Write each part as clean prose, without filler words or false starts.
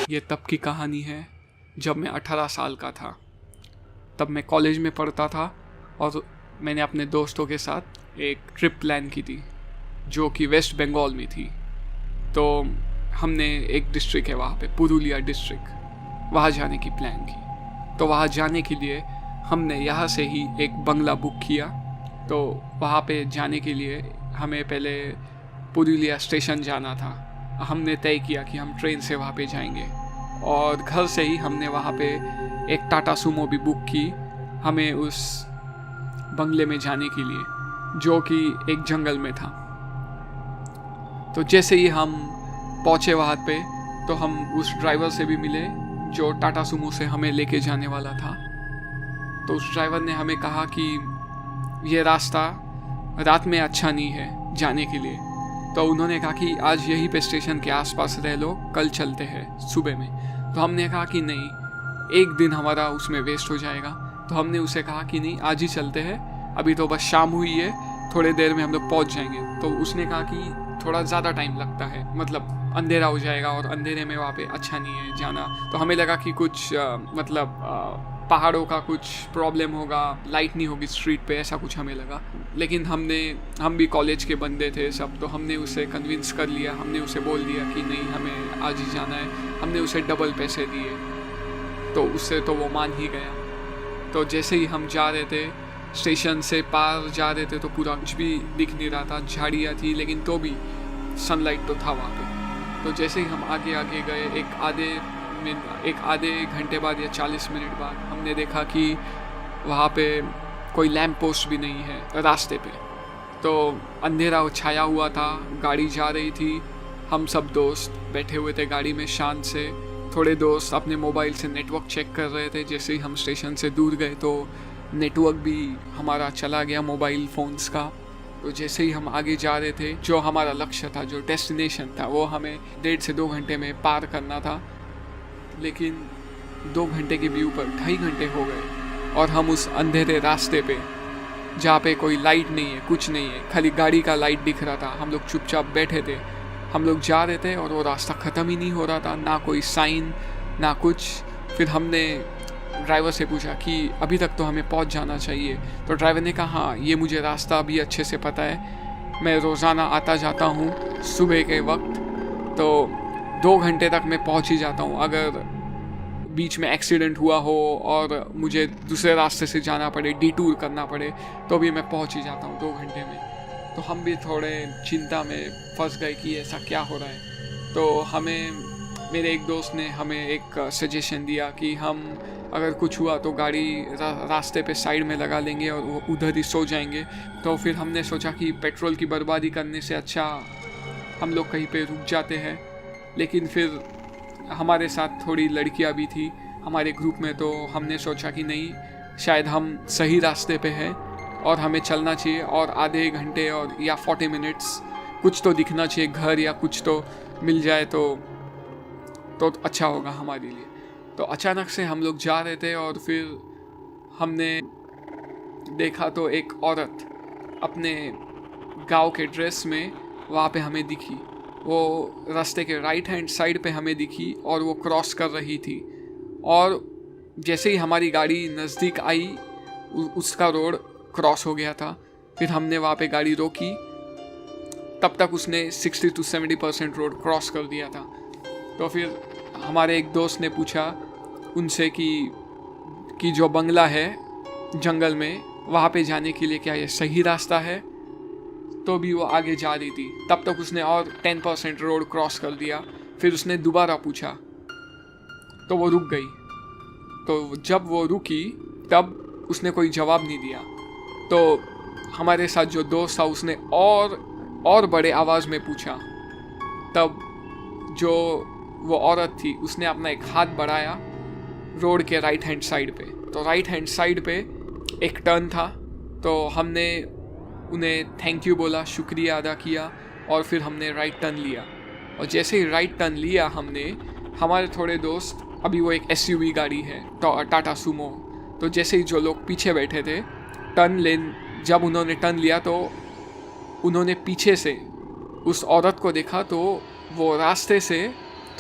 ये तब की कहानी है जब मैं 18 साल का था। तब मैं कॉलेज में पढ़ता था और मैंने अपने दोस्तों के साथ एक ट्रिप प्लान की थी जो कि वेस्ट बंगाल में थी। तो हमने एक डिस्ट्रिक्ट है वहाँ पे, पुरुलिया डिस्ट्रिक्ट, वहाँ जाने की प्लान की। तो वहाँ जाने के लिए हमने यहाँ से ही एक बंगला बुक किया। तो वहाँ पे जाने के लिए हमें पहले पुरुलिया स्टेशन जाना था। हमने तय किया कि हम ट्रेन से वहाँ पे जाएंगे और घर से ही हमने वहाँ पे एक टाटा सुमो भी बुक की हमें उस बंगले में जाने के लिए, जो कि एक जंगल में था। तो जैसे ही हम पहुँचे वहाँ पे तो हम उस ड्राइवर से भी मिले जो टाटा सुमो से हमें लेके जाने वाला था। तो उस ड्राइवर ने हमें कहा कि ये रास्ता रात में अच्छा नहीं है जाने के लिए। तो उन्होंने कहा कि आज यहीं पे स्टेशन के आसपास रह लो, कल चलते हैं सुबह में। तो हमने कहा कि नहीं, एक दिन हमारा उसमें वेस्ट हो जाएगा। तो हमने उसे कहा कि नहीं, आज ही चलते हैं, अभी तो बस शाम हुई है, थोड़े देर में हम लोग पहुँच जाएंगे। तो उसने कहा कि थोड़ा ज़्यादा टाइम लगता है, मतलब अंधेरा हो जाएगा और अंधेरे में वहाँ पे अच्छा नहीं है जाना। तो हमें लगा कि कुछ पहाड़ों का कुछ प्रॉब्लम होगा, लाइट नहीं होगी स्ट्रीट पे, ऐसा कुछ हमें लगा। लेकिन हम भी कॉलेज के बंदे थे सब, तो हमने उसे कन्विंस कर लिया। हमने उसे बोल दिया कि नहीं, हमें आज ही जाना है। हमने उसे डबल पैसे दिए, तो उससे तो वो मान ही गया। तो जैसे ही हम जा रहे थे, स्टेशन से पार जा रहे थे, तो पूरा कुछ भी दिख नहीं रहा था, झाड़ियाँ थी, लेकिन तो भी सनलाइट तो था वहाँ पे। तो जैसे ही हम आगे आगे गए, एक आधे घंटे बाद या 40 मिनट बाद हमने देखा कि वहाँ पे कोई लैम्प पोस्ट भी नहीं है रास्ते पे। तो अंधेरा छाया हुआ था, गाड़ी जा रही थी, हम सब दोस्त बैठे हुए थे गाड़ी में शांत से। थोड़े दोस्त अपने मोबाइल से नेटवर्क चेक कर रहे थे। जैसे ही हम स्टेशन से दूर गए तो नेटवर्क भी हमारा चला गया मोबाइल फ़ोन्स का। तो जैसे ही हम आगे जा रहे थे, जो हमारा लक्ष्य था, जो डेस्टिनेशन था, वो हमें 1.5 से 2 घंटे में पार करना था। लेकिन 2 घंटे के भी ऊपर 2.5 घंटे हो गए और हम उस अंधेरे रास्ते पे, जहाँ पे कोई लाइट नहीं है, कुछ नहीं है, खाली गाड़ी का लाइट दिख रहा था, हम लोग चुपचाप बैठे थे। हम लोग जा रहे थे और वो रास्ता ख़त्म ही नहीं हो रहा था, ना कोई साइन ना कुछ। फिर हमने ड्राइवर से पूछा कि अभी तक तो हमें पहुंच जाना चाहिए। तो ड्राइवर ने कहा, हाँ, ये मुझे रास्ता अभी अच्छे से पता है, मैं रोज़ाना आता जाता हूँ सुबह के वक्त, तो 2 घंटे तक मैं पहुंच ही जाता हूँ। अगर बीच में एक्सीडेंट हुआ हो और मुझे दूसरे रास्ते से जाना पड़े, डिटूर करना पड़े, तो भी मैं पहुंच ही जाता हूँ 2 घंटे में। तो हम भी थोड़े चिंता में फंस गए कि ऐसा क्या हो रहा है। तो मेरे एक दोस्त ने हमें एक सजेशन दिया कि हम अगर कुछ हुआ तो गाड़ी रास्ते पे साइड में लगा लेंगे और वो उधर ही सो जाएंगे। तो फिर हमने सोचा कि पेट्रोल की बर्बादी करने से अच्छा हम लोग कहीं पे रुक जाते हैं। लेकिन फिर हमारे साथ थोड़ी लड़कियां भी थी हमारे ग्रुप में, तो हमने सोचा कि नहीं, शायद हम सही रास्ते पे हैं और हमें चलना चाहिए और आधे घंटे और या 40 मिनट्स कुछ तो दिखना चाहिए, घर या कुछ तो मिल जाए तो अच्छा होगा हमारे लिए। तो अचानक से हम लोग जा रहे थे और फिर हमने देखा तो एक औरत अपने गांव के ड्रेस में वहाँ पे हमें दिखी। वो रास्ते के राइट हैंड साइड पे हमें दिखी और वो क्रॉस कर रही थी। और जैसे ही हमारी गाड़ी नज़दीक आई, उसका रोड क्रॉस हो गया था। फिर हमने वहाँ पे गाड़ी रोकी, तब तक उसने 60 to 70% रोड क्रॉस कर दिया था। तो फिर हमारे एक दोस्त ने पूछा उनसे कि जो बंगला है जंगल में, वहाँ पे जाने के लिए क्या ये सही रास्ता है? तो भी वो आगे जा रही थी। तब तक उसने और 10% रोड क्रॉस कर दिया। फिर उसने दोबारा पूछा तो वो रुक गई। तो जब वो रुकी तब उसने कोई जवाब नहीं दिया। तो हमारे साथ जो दोस्त था उसने और बड़े आवाज़ में पूछा। तब जो वो औरत थी उसने अपना एक हाथ बढ़ाया रोड के राइट हैंड साइड पे। तो राइट हैंड साइड पे एक टर्न था। तो हमने उन्हें थैंक यू बोला, शुक्रिया अदा किया और फिर हमने राइट टर्न लिया। और जैसे ही राइट टर्न लिया हमने, हमारे थोड़े दोस्त, अभी वो एक SUV गाड़ी है टाटा सुमो, तो जैसे ही जो लोग पीछे बैठे थे जब उन्होंने टर्न लिया तो उन्होंने पीछे से उस औरत को देखा तो वो रास्ते से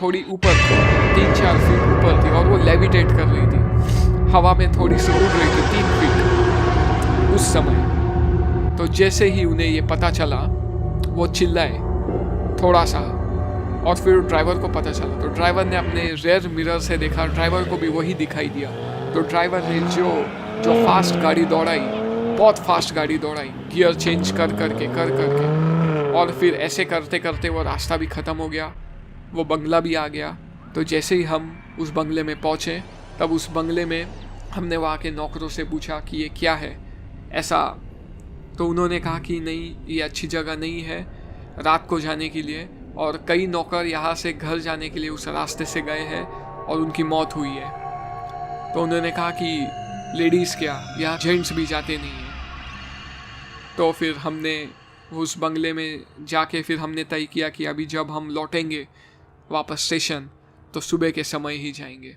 थोड़ी ऊपर थी। 3-4 फीट ऊपर थी और वो लेविटेट कर रही थी, हवा में थोड़ी सी उड़ रही थी 3 फीट उस समय। तो जैसे ही उन्हें ये पता चला वो चिल्लाए थोड़ा सा, और फिर ड्राइवर को पता चला। तो ड्राइवर ने अपने रेयर मिरर से देखा, ड्राइवर को भी वही दिखाई दिया। तो ड्राइवर ने जो फास्ट गाड़ी दौड़ाई, बहुत फास्ट गाड़ी दौड़ाई, गियर चेंज कर करके और फिर ऐसे करते करते वो रास्ता भी ख़त्म हो गया, वो बंगला भी आ गया। तो जैसे ही हम उस बंगले में पहुँचे, तब उस बंगले में हमने वहाँ के नौकरों से पूछा कि ये क्या है ऐसा। तो उन्होंने कहा कि नहीं, ये अच्छी जगह नहीं है रात को जाने के लिए, और कई नौकर यहाँ से घर जाने के लिए उस रास्ते से गए हैं और उनकी मौत हुई है। तो उन्होंने कहा कि लेडीज़ क्या, यहाँ जेंट्स भी जाते नहीं हैं। तो फिर हमने उस बंगले में जाके फिर हमने तय किया कि अभी जब हम लौटेंगे वापस स्टेशन तो सुबह के समय ही जाएंगे।